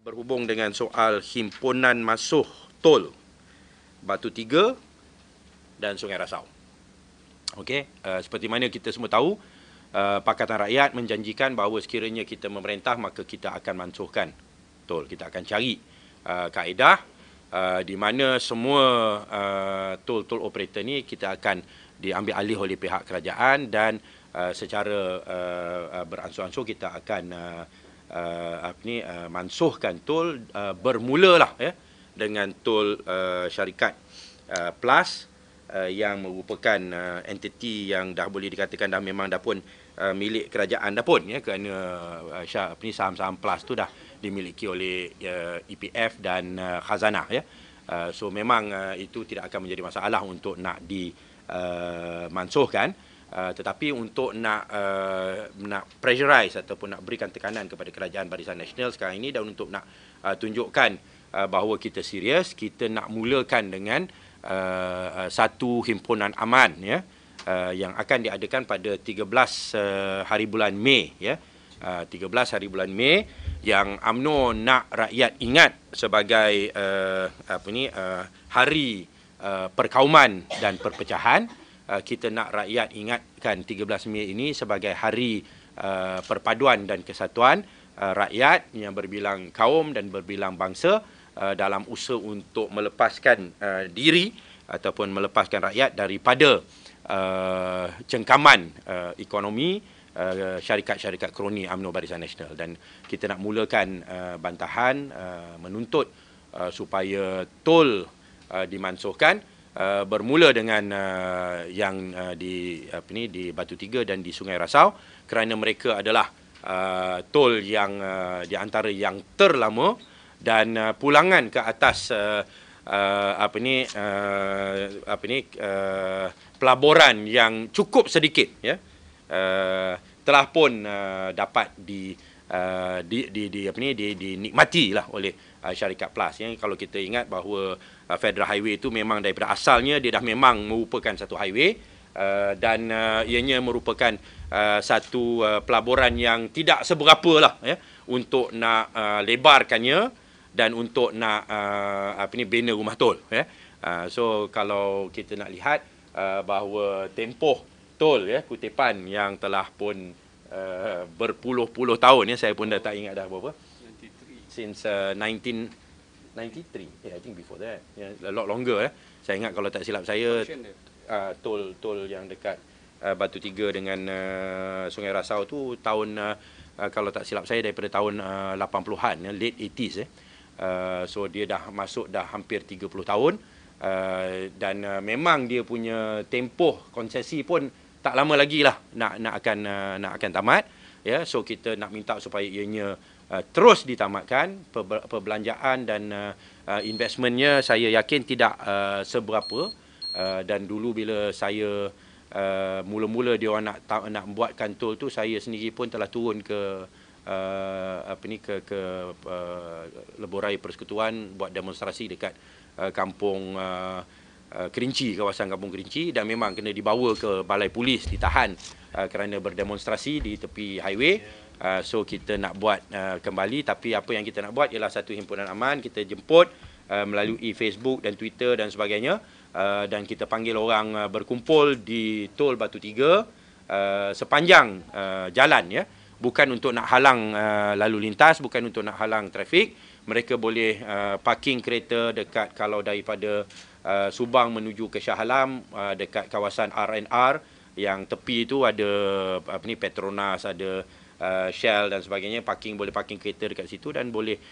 berhubung dengan soal himpunan masuh tol Batu Tiga dan Sungai Rasau. Okey, seperti mana kita semua tahu, Pakatan Rakyat menjanjikan bahawa sekiranya kita memerintah maka kita akan mansuhkan tol. Kita akan cari kaedah di mana semua tol-tol operator ni kita akan diambil alih oleh pihak kerajaan dan secara beransur-ansur kita akan mansuhkan tol bermulalah dengan tol syarikat Plus yang merupakan entiti yang dah boleh dikatakan dah memang dah pun milik kerajaan dah pun kerana saham-saham Plus tu dah dimiliki oleh EPF dan Khazanah so memang itu tidak akan menjadi masalah untuk nak dimansuhkan. Tetapi untuk nak pressurize ataupun nak berikan tekanan kepada kerajaan Barisan Nasional sekarang ini dan untuk nak tunjukkan bahawa kita serius, kita nak mulakan dengan satu himpunan aman yang akan diadakan pada 13 hari bulan Mei 13 hari bulan Mei yang UMNO nak rakyat ingat sebagai hari perkauman dan perpecahan. Kita nak rakyat ingatkan 13 Mei ini sebagai hari perpaduan dan kesatuan rakyat yang berbilang kaum dan berbilang bangsa dalam usaha untuk melepaskan diri ataupun melepaskan rakyat daripada cengkaman ekonomi syarikat-syarikat kroni UMNO Barisan Nasional. Dan kita nak mulakan bantahan menuntut supaya tol dimansuhkan bermula dengan yang di Batu Tiga dan di Sungai Rasau kerana mereka adalah tol yang di antara yang terlama dan pulangan ke atas pelaburan yang cukup sedikit telah pun dapat dinikmati lah oleh syarikat Plus. Kalau kita ingat bahawa Federal Highway itu memang daripada asalnya dia dah memang merupakan satu highway dan ianya merupakan satu pelaburan yang tidak seberapa lah untuk nak lebarkannya dan untuk nak bina rumah tol. So kalau kita nak lihat bahawa tempoh tol kutipan yang telah pun berpuluh-puluh tahun saya pun dah tak ingat dah berapa. Since 1993, I think before that, a lot longer. Saya ingat kalau tak silap saya, tol yang dekat Batu Tiga dengan Sungai Rasau tu tahun, kalau tak silap saya daripada tahun 80-an, late 80s. So dia dah masuk dah hampir 30 tahun dan memang dia punya tempoh konsesi pun tak lama lagi lah nak akan tamat. So kita nak minta supaya ianya terus ditamatkan. Perbelanjaan dan investmentnya saya yakin tidak seberapa dan dulu bila saya mula-mula dia orang nak buatkan tol tu, saya sendiri pun telah turun ke Lebuh Persekutuan buat demonstrasi dekat kampung Kerinci, kawasan kampung Kerinci, dan memang kena dibawa ke balai polis, ditahan kerana berdemonstrasi di tepi highway. So kita nak buat kembali, tapi apa yang kita nak buat ialah satu himpunan aman. Kita jemput melalui Facebook dan Twitter dan sebagainya, dan kita panggil orang berkumpul di tol Batu Tiga sepanjang jalan, bukan untuk nak halang lalu lintas, bukan untuk nak halang trafik. Mereka boleh parking kereta dekat, kalau daripada Subang menuju ke Shah Alam, dekat kawasan R&R yang tepi itu ada Petronas, ada Shell dan sebagainya. Boleh parking kereta dekat situ dan boleh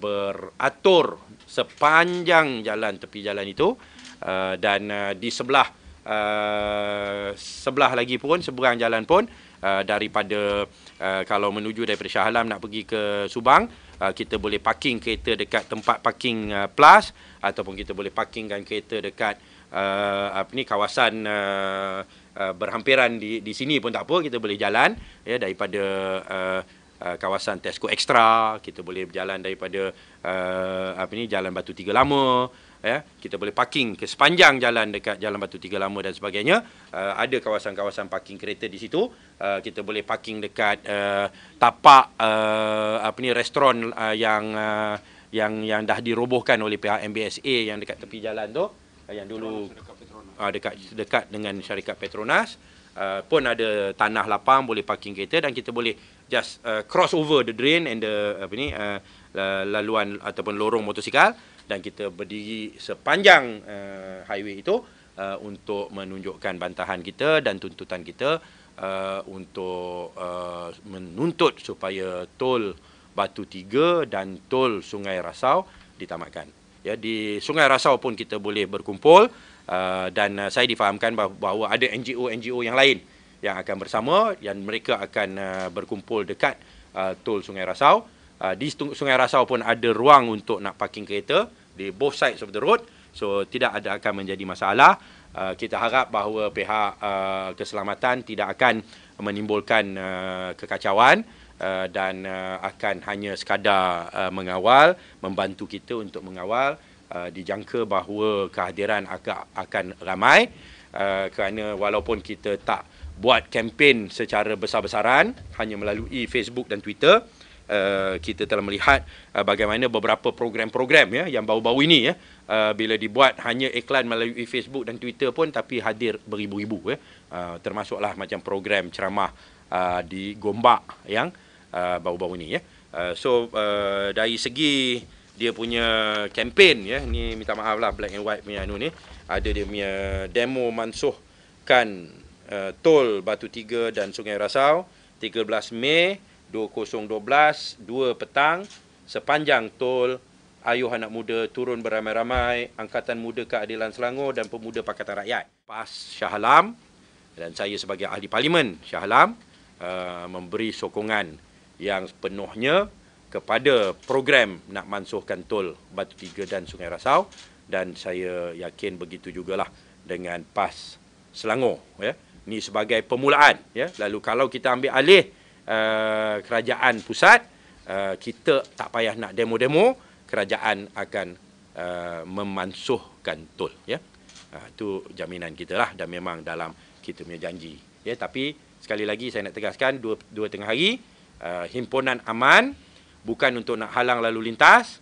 beratur sepanjang jalan, tepi jalan itu. Dan di sebelah lagi pun, seberang jalan pun, daripada kalau menuju daripada Shah Alam nak pergi ke Subang, kita boleh parking kereta dekat tempat parking Plus, ataupun kita boleh parkingkan kereta dekat kawasan berhampiran di sini pun tak apa. Kita boleh jalan daripada kawasan Tesco Extra, kita boleh berjalan daripada Jalan Batu Tiga Lama, kita boleh parking ke sepanjang jalan dekat Jalan Batu Tiga Lama dan sebagainya. Ada kawasan-kawasan parking kereta di situ. Kita boleh parking dekat tapak restoran yang dah dirobohkan oleh pihak MBSA yang dekat tepi jalan tu, yang dulu dekat dengan syarikat Petronas. Pun ada tanah lapang boleh parking kereta, dan kita boleh just cross over the drain and the laluan ataupun lorong motosikal, dan kita berdiri sepanjang highway itu untuk menunjukkan bantahan kita dan tuntutan kita untuk menuntut supaya tol Batu Tiga dan tol Sungai Rasau ditamatkan. Ya, di Sungai Rasau pun kita boleh berkumpul, dan saya difahamkan bahawa ada NGO yang lain yang akan bersama, dan mereka akan berkumpul dekat tol Sungai Rasau. Di Sungai Rasau pun ada ruang untuk nak parking kereta di both sides of the road, so tidak akan menjadi masalah. Kita harap bahawa pihak keselamatan tidak akan menimbulkan kekacauan, dan akan hanya sekadar mengawal, membantu kita untuk mengawal. Dijangka bahawa kehadiran akan ramai, kerana walaupun kita tak buat kempen secara besar-besaran, hanya melalui Facebook dan Twitter, kita telah melihat bagaimana beberapa program-program yang baru-baru ini bila dibuat hanya iklan melalui Facebook dan Twitter pun, tapi hadir beribu-ribu, termasuklah macam program ceramah di Gombak yang baru-baru ini. So dari segi dia punya kempen, ni minta maaf lah black and white punya ni, ada dia punya demo mansuhkan tol Batu Tiga dan Sungai Rasau 13 Mei 2012 2 petang, sepanjang tol Ayuh Anak Muda Turun Beramai-ramai, Angkatan Muda Keadilan Selangor dan Pemuda Pakatan Rakyat. PAS Shah Alam dan saya sebagai ahli parlimen Shah Alam memberi sokongan yang sepenuhnya kepada program nak mansuhkan tol Batu Tiga dan Sungai Rasau, dan saya yakin begitu jugalah dengan PAS Selangor. Ini sebagai permulaan. Lalu kalau kita ambil alih kerajaan pusat, kita tak payah nak demo-demo, kerajaan akan memansuhkan tol. Itu jaminan kita lah, dan memang dalam kita punya janji. Tapi sekali lagi saya nak tegaskan, 2.5 hari, himpunan aman bukan untuk nak halang lalu lintas.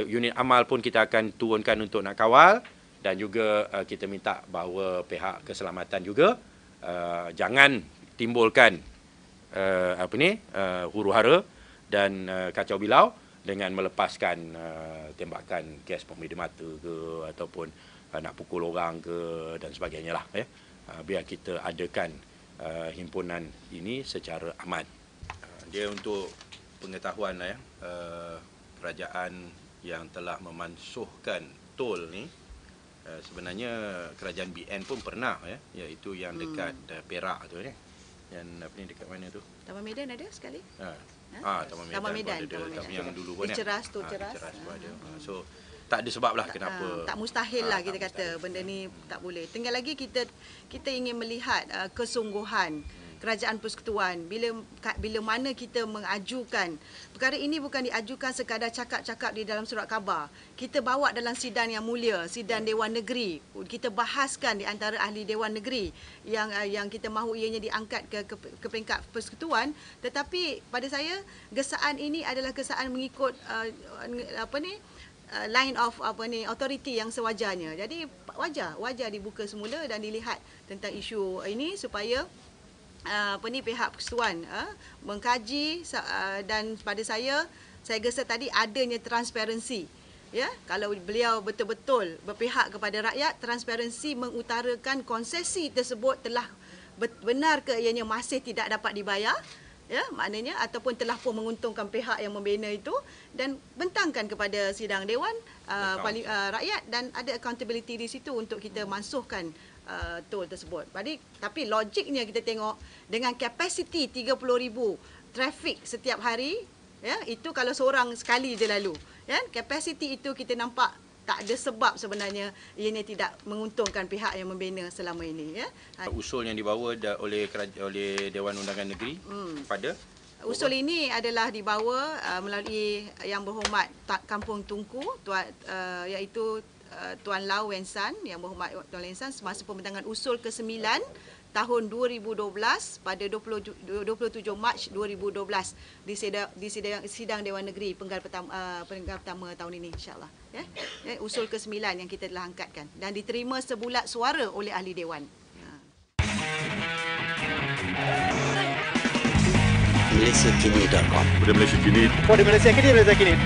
Unit amal pun kita akan turunkan untuk nak kawal, dan juga kita minta bahawa pihak keselamatan juga jangan timbulkan huru-hara dan kacau bilau dengan melepaskan tembakan gas pembeda mata ke, ataupun nak pukul orang ke dan sebagainya lah. Biar kita adakan himpunan ini secara aman. Dia untuk pengetahuan lah kerajaan yang telah memansuhkan tol ni, sebenarnya kerajaan BN pun pernah, iaitu yang dekat Perak tu, yang dekat mana tu? Taman Medan ada sekali. Taman Medan ada. Yang dulu pun Ceras tu, Ceras. Ada. So tak ada sebab lah kenapa. Tak mustahil lah kita kata benda ni tak boleh. Tinggal lagi kita ingin melihat kesungguhan Kerajaan Persekutuan bila mana kita mengajukan perkara ini, bukan diajukan sekadar cakap-cakap di dalam surat khabar. Kita bawa dalam sidang yang mulia, sidang Dewan Negeri. Kita bahaskan di antara ahli Dewan Negeri yang kita mahu ianya diangkat ke peringkat Persekutuan. Tetapi pada saya gesaan ini adalah gesaan mengikut line of authority yang sewajarnya. Jadi wajar dibuka semula dan dilihat tentang isu ini supaya pihak persekutuan mengkaji, dan pada saya gesa tadi adanya transparansi. Kalau beliau betul-betul berpihak kepada rakyat, transparansi mengutarakan konsesi tersebut telah benar ke ianya masih tidak dapat dibayar, maknanya, ataupun telah pun menguntungkan pihak yang membina itu, dan bentangkan kepada sidang dewan rakyat, dan ada accountability di situ untuk kita mansuhkan tol tersebut. Tapi logiknya kita tengok dengan kapasiti 30,000 trafik setiap hari, itu kalau seorang sekali je lalu, kapasiti itu kita nampak tak ada sebab sebenarnya ianya tidak menguntungkan pihak yang membina selama ini. Usul yang dibawa oleh Dewan Undangan Negeri pada usul ini adalah dibawa melalui Yang Berhormat Kampung Tunku, iaitu Tuan Lau Wen San, Yang Berhormat Tuan Lau Wen San, semasa pembentangan usul ke-9 tahun 2012 pada 27 Mac 2012 di sidang Dewan Negeri Penggal Pertama tahun ini, insya-Allah. Usul ke-9 yang kita telah angkatkan dan diterima sebulat suara oleh ahli dewan. MalaysiaKini.com. Pada Malaysia Kini. Pada Malaysia Kini.